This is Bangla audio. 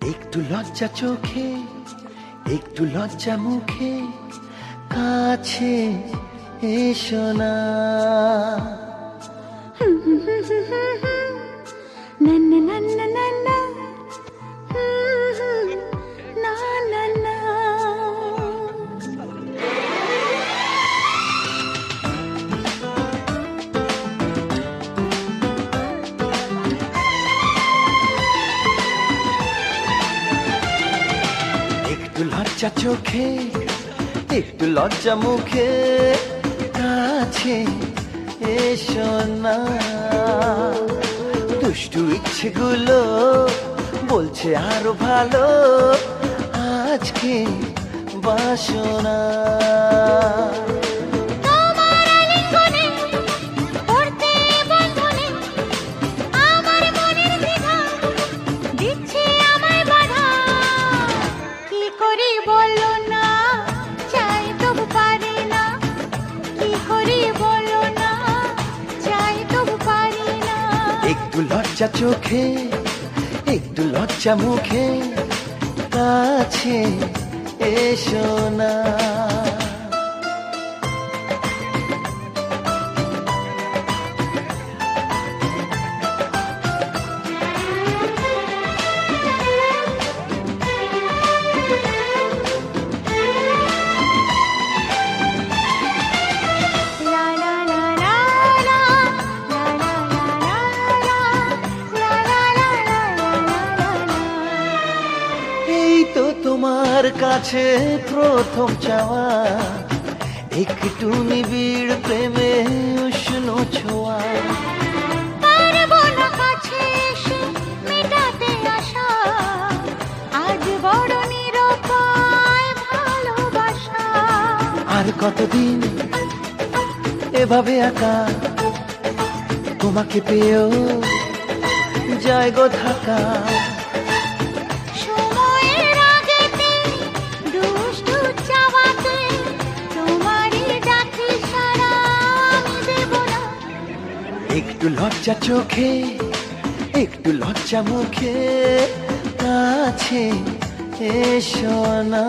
একটু লজ্জা চোখে, একটু লজ্জা মুখে, কাছে এসো না। না না না না না না, না না না। একটু লজ্জা চোখে, একটু লজ্জা মুখে, কাছে এসো না। দুষ্টু ইচ্ছেগুলো বলছে আরো ভালো, আজকে বাসনা। তোমার আলিঙ্গনে পড়তে বন্ধনে, আমার মনের দ্বিধা দিচ্ছে আমায় বাধা। কি করি বলো না, চাই তবু পারি না। কি করি বলো না, চাই তবু পারি না। একটু লজ্জা চোখে, একটু লজ্জা মুখে, কাছে এসো না। লা লা লা লা লা, লা লা লা লা লা, লা লা লা লা লা লা। এই তো তোমার কাছে প্রথম চাওয়া, একটু নিবিড় প্রেমে উষ্ণ ছোঁয়া। পারবো না কাছে এসে মেটাতে আশা, আজ বড় নিরুপায় ভালোবাসা। আর কতদিন এভাবে একা, তোমাকে পেয়েও যায় গো থাকা। সময়ের আগেতে দুষ্টু চাওয়াতে তোমারই ডাকি সারা আমি দেব না। একটু লজ্জা চোখে, একটু লজ্জা মুখে, কাছে এসো না।